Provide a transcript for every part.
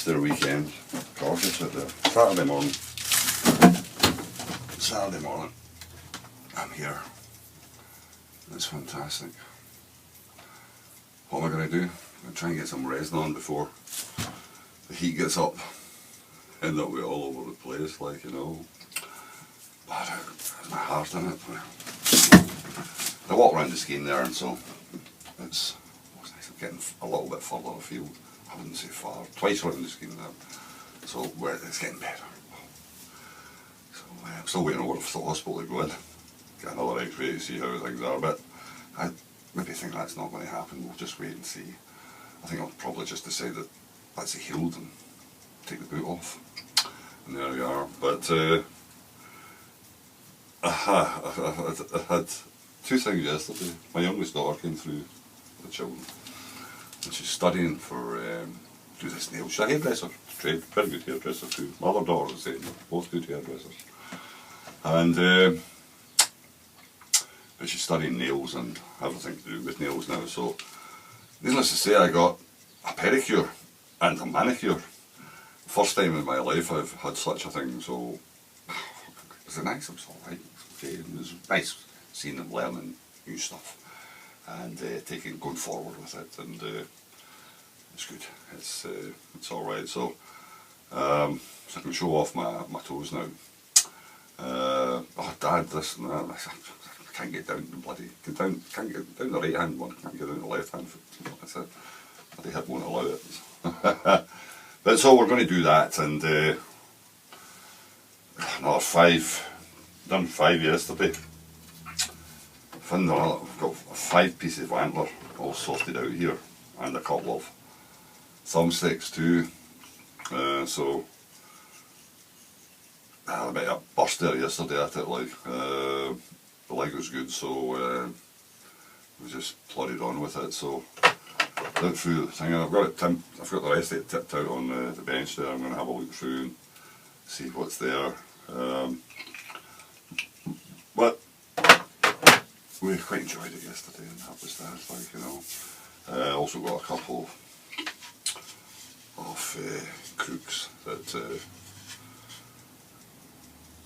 Easter weekend. Gorgeous out there. Saturday morning, I'm here. It's fantastic. What am I going to do? I'm going to try and get some resin on before the heat gets up. End up with all over the place, like, you know. But there's my heart in it. I walk around the scheme there, and so it's nice. I'm getting a little bit further afield. I wouldn't say far. Twice around the scheme there. So it's getting better. So I'm still waiting over for the hospital to go in. Get another X-ray to see how things are. But I maybe think that's not going to happen. We'll just wait and see. I think I'll probably just decide that that's healed and take the boot off. And there we are. But I had two things yesterday. My youngest daughter came through the children, and she's studying for do this nail. She's a hairdresser, trained, very good hairdresser too. My other daughter was the same, both good hairdressers. And but she's studying nails and everything to do with nails now. So needless to say, I got a pedicure and a manicure. First time in my life I've had such a thing. So was it nice? It was alright. Okay. It was nice seeing them learning new stuff and going forward with it, and it's good. It's alright. So I can show off my toes now. Oh Dad, this and that. I can't get down the can't get down the right hand one, can't get down the left hand foot. That's it. Bloody hip won't allow it. But so we're going to do that, and another 5. Done 5 yesterday. I've got 5 pieces of antler all sorted out here, and a couple of thumbsticks too. So I had a bit of a burst there yesterday at it, like the leg was good, so we just plodded on with it. So look through the thing. I've got the rest of it tipped out on the bench there. I'm going to have a look through and see what's there. But we quite enjoyed it yesterday, and that was that, like, you know. Also got a couple of crooks that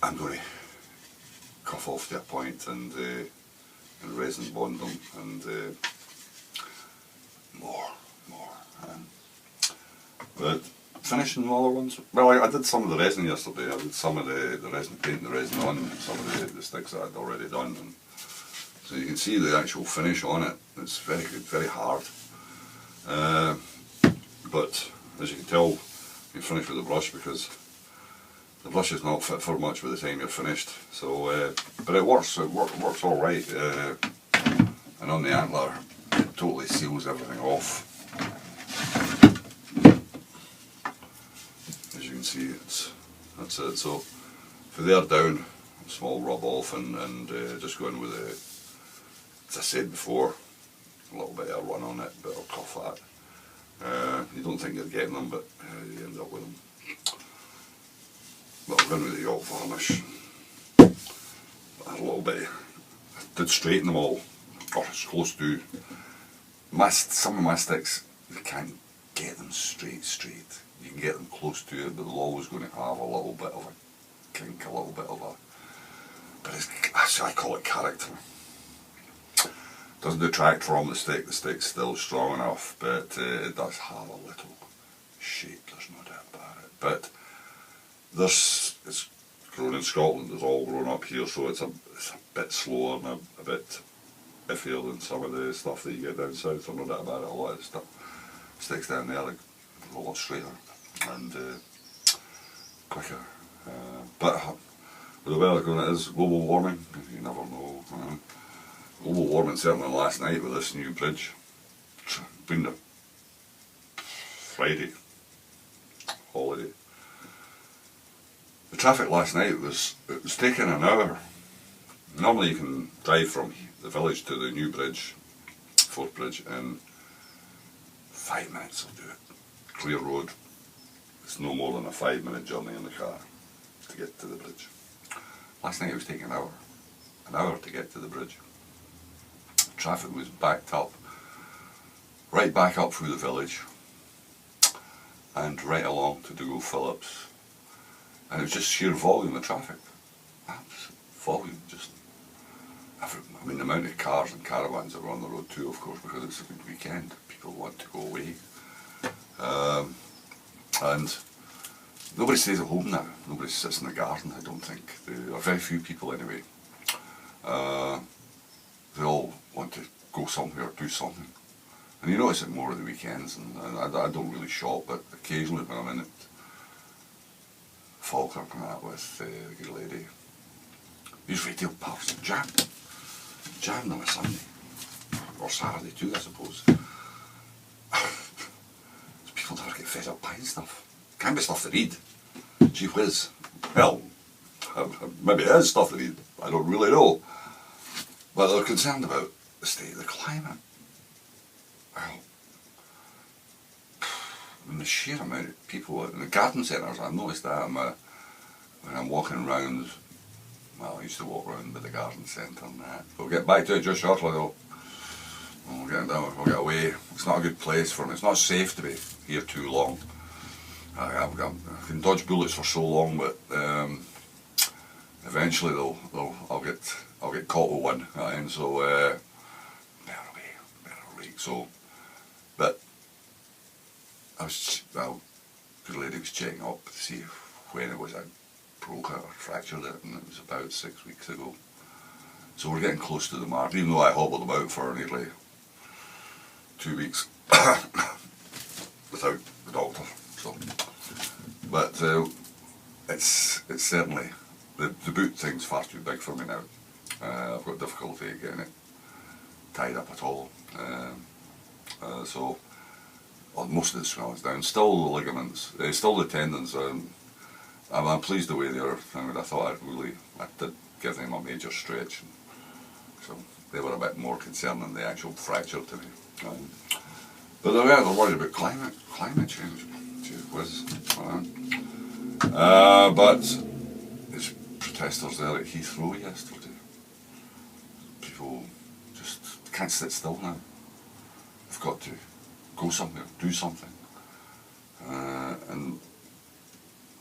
I'm going to cuff off to a point and resin bond them, and more. But finishing the other ones, well, I did some of the resin yesterday. I did some of the resin, painting the resin on some of the sticks that I'd already done, and so you can see the actual finish on it. It's very good, very hard. But as you can tell, you finish with the brush, because the brush is not fit for much by the time you're finished. So, but it works. It works all right. And on the antler, it totally seals everything off. As you can see, that's it. So for there down, a small rub off, and just go in with as I said before, a little bit of a run on it, but I'll cuff that. You don't think you're getting them, but you end up with them. But I'll go in with the yacht varnish. A little bit. I did straighten them all, or as close to. Some of my sticks, you can't get them straight. You can get them close to it, but they're always going to have a little bit of a kink, a little bit of a. But I call it character. Doesn't detract from the stick. The stick's still strong enough, but it does have a little shape. There's no doubt about it. But it's grown in Scotland. It's all grown up here, so it's a bit slower and a bit iffier than some of the stuff that you get down south. I'm no doubt about it. A lot of stuff sticks down there like a lot straighter and quicker. But with the weather going, it is global warming. You never know. Global warming certainly last night with this new bridge. Been the Friday holiday. The traffic last night was taking an hour. Normally you can drive from the village to the new bridge, Fourth Bridge, in 5 minutes will do it. Clear road. It's no more than a 5-minute journey in the car to get to the bridge. Last night it was taking an hour to get to the bridge. Traffic was backed up, right back up through the village. and right along to Dougal Phillips, and it was just sheer volume of traffic. Absolute volume, just I mean, the amount of cars and caravans that were on the road too, of course, because it's a good weekend. People want to go away. And nobody stays at home now. Nobody sits in the garden, I don't think. There are very few people anyway. They all want to go somewhere, do something. And you notice it more at the weekends, and I don't really shop, but occasionally when I'm in it, Falkirk and that with the good lady, these retail parks are jammed. Jammed on a Sunday. Or Saturday too, I suppose. People never get fed up buying stuff. Can't be stuff to read. Gee whiz. Well, maybe it is stuff to read. I don't really know. But they're concerned about the state of the climate. Well, I mean, the sheer amount of people in the garden centres, I've noticed that when I'm walking around. Well, I used to walk around with the garden centre and that. We'll get back to it just shortly though. We'll get away. It's not a good place for me. It's not safe to be here too long. I can dodge bullets for so long, but eventually I'll get caught with one. And so better away. So, but good lady was checking up to see when it was I broke it or fractured it, and it was about 6 weeks ago. So we're getting close to the mark, even though I hobbled about for nearly 2 weeks without the doctor. So, but it's certainly the boot thing's far too big for me now. I've got difficulty getting it tied up at all. So most of the swelling's down. Still the ligaments, still the tendons. I'm pleased the way they are. I mean, I thought I did give them a major stretch. So they were a bit more concerned than the actual fracture to me. But they're worried about climate change. Gee whiz. But there's protesters there at Heathrow yesterday. People just can't sit still now. They've got to go somewhere, do something. And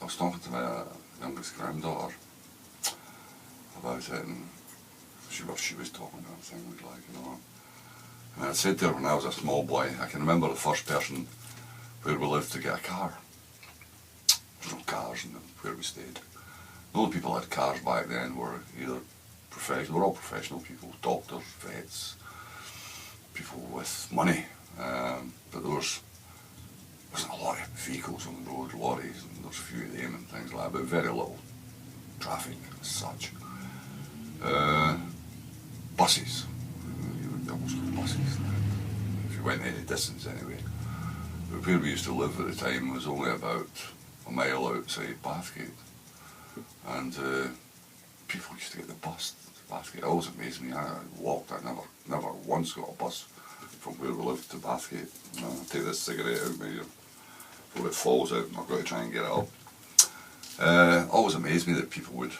I was talking to my youngest granddaughter about it, and she was talking about things like, you know. And I said to her when I was a small boy, I can remember the first person where we lived to get a car. There's no cars in where we stayed. The only people that had cars back then were either professional, they were all professional people, doctors, vets, people with money. But there wasn't a lot of vehicles on the road, lorries, and there's a few of them and things like that, but very little traffic as such. Buses. You would almost go buses now, if you went any distance anyway. But where we used to live at the time was only about a mile outside Bathgate. And people used to get the bus to Bathgate. It always amazed me. I walked, I never once got a bus from where we lived to Bathgate. I'll take this cigarette out maybe before it falls out, and I've got to try and get it up. Always amazed me that people would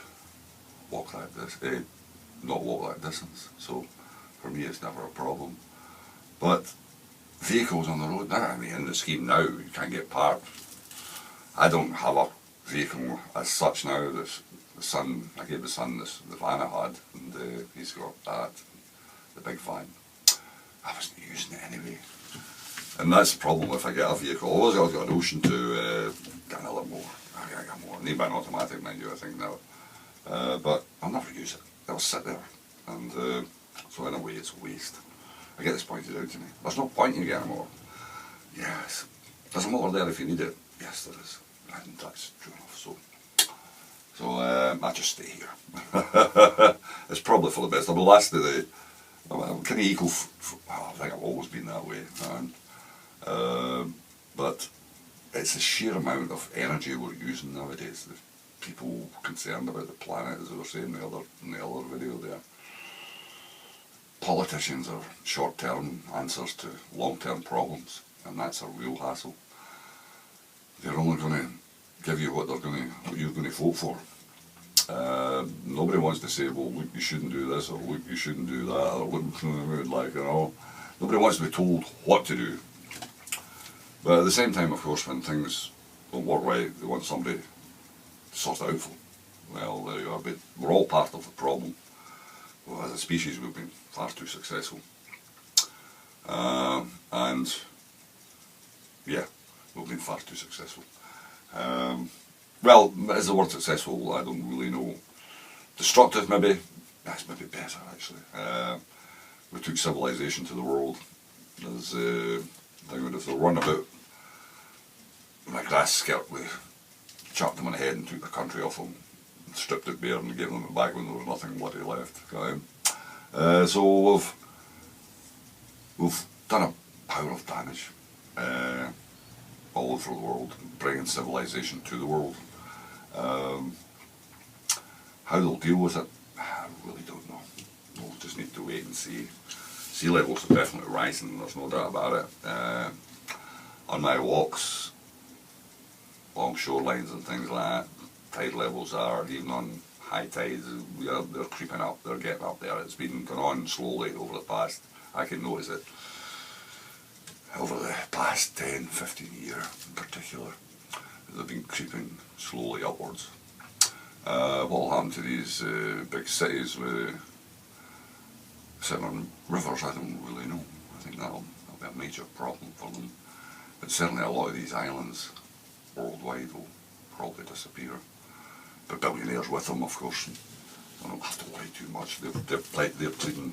walk not walk that distance. So for me it's never a problem. But vehicles on the road now, I mean in the scheme now you can't get parked. I don't have a vehicle as such now. I gave the son the van I had, and he's got that, the big van. I wasn't using it anyway. And that's the problem if I get a vehicle. I've always got a notion to get another more. I got more. I need an automatic, mind you, I think now. But I'll never use it. It'll sit there. And so in a way it's a waste. I get this pointed out to me. There's no point in getting more. Yes. There's a motor there if you need it. Yes, there is. And that's true enough. So I just stay here. It's probably for the best. I'm the last of the... I'm kind of equal. I think I've always been that way. But it's the sheer amount of energy we're using nowadays. The people concerned about the planet, as they were saying in the other video there. Politicians are short-term answers to long-term problems, and that's a real hassle. They're only going to give you what you're going to vote for. Nobody wants to say, well, look, you shouldn't do this, or look, you shouldn't do that, or look, like, you know. Nobody wants to be told what to do. But at the same time, of course, when things don't work right, they want somebody to sort it out for them. Well, there you are, but we're all part of the problem. Well, as a species, we've been far too successful. And yeah, we've been far too successful. Well, is the word successful? I don't really know. Destructive, maybe. That's maybe better, actually. We took civilization to the world. There's if they run about in a grass skirt, we chopped them on the head and took the country off them, and stripped it bare and gave them it back when there was nothing bloody left. So we've done a power of damage all over the world, bringing civilization to the world. How they'll deal with it, I really don't know. We'll just need to wait and see. Sea levels are definitely rising, there's no doubt about it. On my walks, along shorelines and things like that, tide levels are, even on high tides, they're creeping up, they're getting up there. It's been going on slowly over the past, I can notice it, over the past 10, 15 years in particular. They've been creeping slowly upwards. What will happen to these big cities with sitting on rivers, I don't really know. I think that'll be a major problem for them. But certainly a lot of these islands worldwide will probably disappear. But billionaires with them, of course. I don't have to worry too much. They're pleading,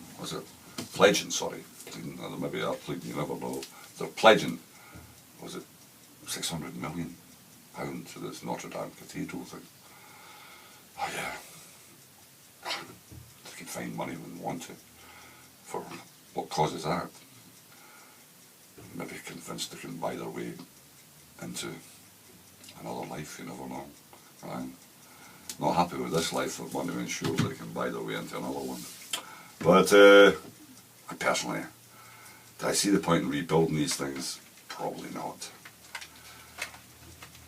pledging, pleading, maybe they're pleading, you never know. They're pledging, was it £600 million to this Notre Dame Cathedral thing. Oh yeah, they can find money when they want to for what causes that. Maybe convinced they can buy their way into another life, you never know. I'm not happy with this life, but want to ensure they can buy their way into another one. But I personally, do I see the point in rebuilding these things? Probably not.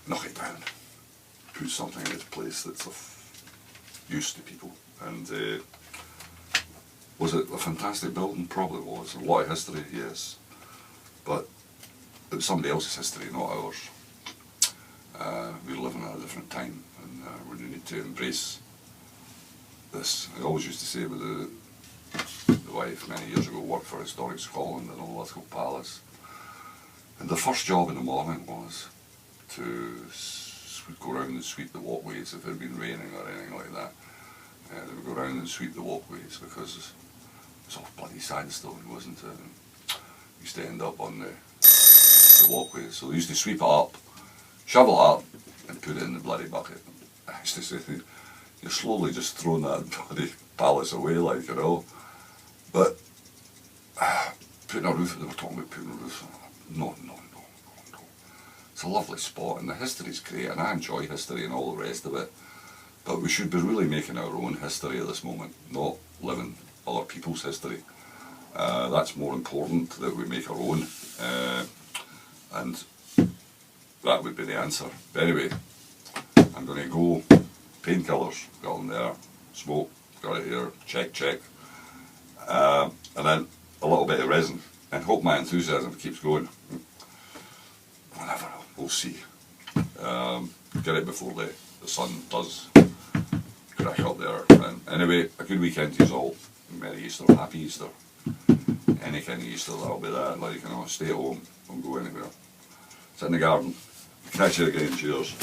Knock it down. Put something in its place that's of use to people. And was it a fantastic building? Probably was. A lot of history, yes. But it was somebody else's history, not ours. We're living at a different time, and we need to embrace this. I always used to say with the wife many years ago, worked for Historic Scotland and Linlithgow Palace. And the first job in the morning was to go around and sweep the walkways if it had been raining or anything like that. They would go around and sweep the walkways because it was all bloody sandstone, wasn't it? And used to end up on the walkways. So they used to sweep it up, shovel it up, and put it in the bloody bucket. I used to say, you're slowly just throwing that bloody palace away, like, you know. But putting a roof, they were talking about putting a roof on. No. It's a lovely spot, and the history's great, and I enjoy history and all the rest of it. But we should be really making our own history at this moment, not living other people's history. That's more important, that we make our own, and that would be the answer. But anyway, I'm going to go. Painkillers, got them there. Smoke, got it here. Check. And then a little bit of resin, and hope my enthusiasm keeps going. Whatever, we'll see. Get it before the sun does crack up there. And anyway, a good weekend to you all. Merry Easter, Happy Easter. Any kind of Easter, that'll be that. Like, you know, stay at home, don't go anywhere. Sit in the garden. Catch you again, cheers.